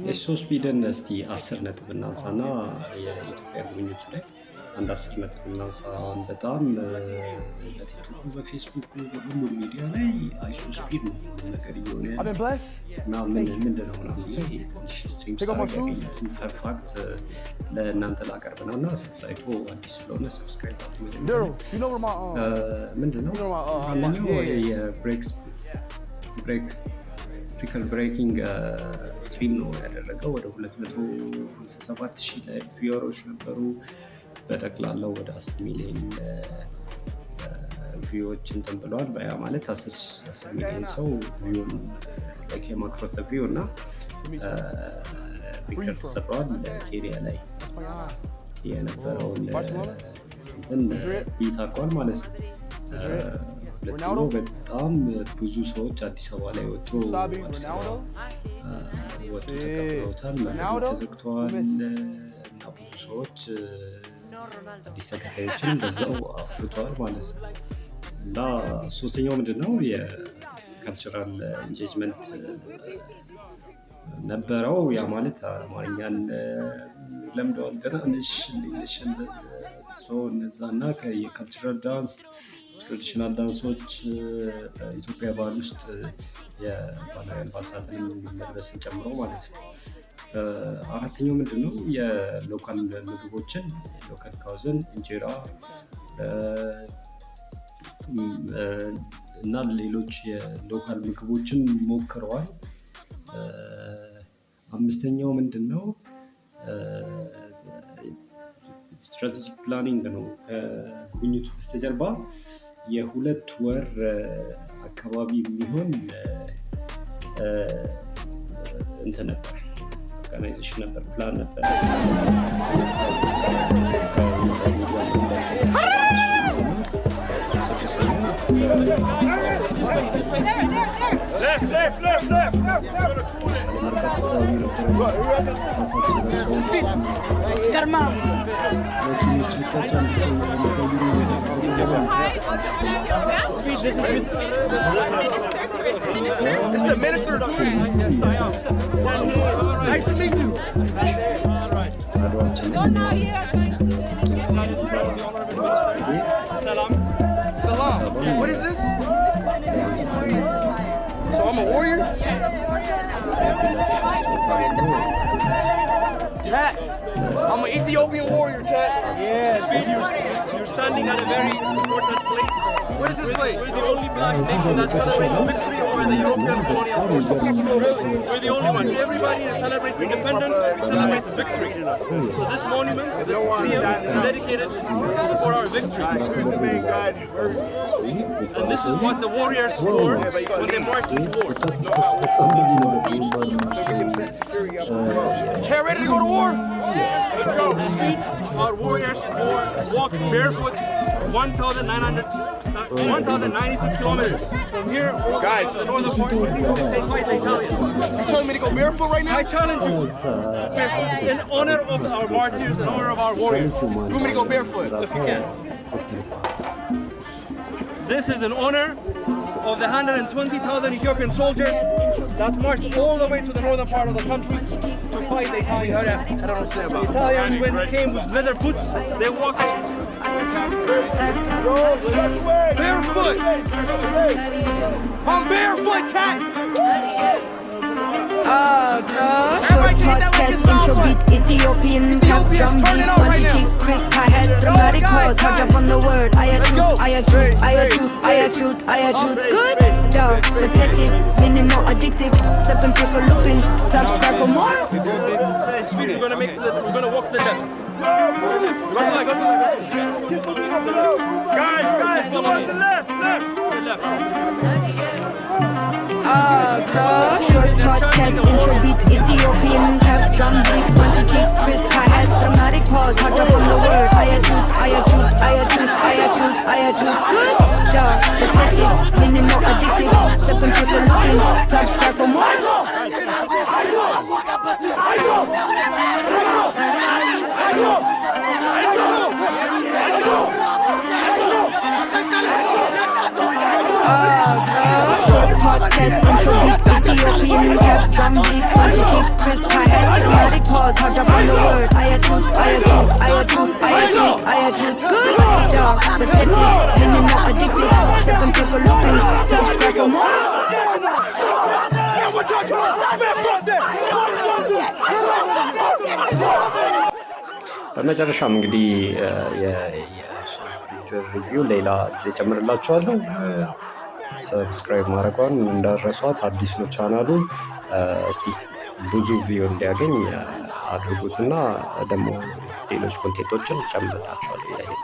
የሶ ስፒድን እስቲ 10 ነጥብ እናንሳና የኢትዮጵያ ጉብኝቱ ላይ አንድ 10 ነጥብ እናንሳ። አሁን በጣም በቲክቶክ በፌስቡክ በሁሉም ሚዲያ ላይ አይሶ ስፒድ ነው ነገር እየሆነ ያለ እና ምንድን ነው ምናምን ብዬ ትንሽ ስትሪም ያገኘሁትን ፈርፋክት ለእናንተ ላቀርብ ነው እና ሳይቶ አዲስ ስለሆነ ሰብስክራይብ ምንድን ነው አንደኛው ሪከል ብሬኪንግ ስትሪም ነው ያደረገው። ወደ 257,000 ላይ ቪወሮች ነበሩ። በጠቅላላው ወደ 10 ሚሊዮን ቪዎች እንትን ብለዋል። ያ ማለት 10 ሚሊዮን ሰው ቪውን ላይክ የማክሮት ቪው እና ሪከርድ ተሰብረዋል። ኬንያ ላይ የነበረውን እንትን ቢታቋል ማለት ነው። ሁለተኛው በጣም ብዙ ሰዎች አዲስ አበባ ላይ ወጥቶ ተቀብለውታል። መንገዶች ተዘግተዋል እና ብዙ ሰዎች አዲስ ተከታዮችን በዛው አፍርተዋል ማለት ነው። እና ሶስተኛው ምንድነው የካልቸራል ኢንጌጅመንት ነበረው። ያ ማለት አማርኛን ለምደዋል ገና እነዛና የካልቸራል ዳንስ ትራዲሽናል ዳንሶች በኢትዮጵያ ባህል ውስጥ የባህላዊ አልባሳትን መልበስን ጨምሮ ማለት ነው። አራተኛው ምንድነው የሎካል ምግቦችን ሎካል ካውዘን እንጀራ እና ሌሎች የሎካል ምግቦችን ሞክረዋል። አምስተኛው ምንድነው ስትራቴጂክ ፕላኒንግ ነው። ከጉብኝቱ በስተጀርባ የ2 ወር አካባቢ የሚሆን እንትን ነበር፣ ኦርጋናይዜሽን ነበር፣ ፕላን ነበር። It's the minister of tourism. Yes, I am. Nice to meet you. Salam. Salam. What is this? So I'm a warrior? Chat. I'm an Ethiopian warrior, chat. Yes. You're standing at a very important place. What is this place? We're the only black nation that celebrates victory over the European colonial forces. We're the only one. Everybody celebrates independence, we celebrate victory. So this monument, this museum is dedicated for our victory. And this is what the warriors wore when they marched in war. Care ready to go to war? Let's go. Our warriors walked barefoot 1,092 kilometers from here. Guys, the northern part, they fight the Italians. You telling me to go barefoot right now? I challenge you. In honor of our martyrs, in honor of our warriors. You want me to go barefoot? If you can. This is in honor of the 120,000 Ethiopian soldiers that marched all the way to the northern part of the country to fight the Italians. I don't understand about the Italians when they came with leather boots, they walked barefoot. I'm barefoot, chat. Short podcast, intro beat, Ethiopian pop, drum beat, punchy kick, crisp hi-hats, dramatic pause, hard jump on the word, I shoot, good, dog, pathetic, minimal addictive, sub and pay for looping, subscribe for more. We're gonna walk to the left. Go to the left. Guys, towards the left. Short podcast, intro beat, Ethiopian pop, drum beat, punchy kick, crisp hi-hats, dramatic pause, hard jump on the word, I shoot, good, dog, pathetic, minimal addictive, sub and pay for looping, subscribe for more. Short podcast, intro beat, Ethiopian pop, drum beat, punchy kick, crisp hi hard drop on the word. I a truth, good dog, protected, meaning not addicted. Second pay for looping, subscribe for more. በመጨረሻም እንግዲህ ሪቪው ሌላ ጊዜ ጨምርላችኋለሁ። ሰብስክራይብ ማድረጓን እንዳረሷት። አዲስ ነው ቻናሉ። እስቲ ብዙ ቪው እንዲያገኝ አድርጉትና ደግሞ ሌሎች ኮንቴንቶችን ጨምርላችኋለሁ።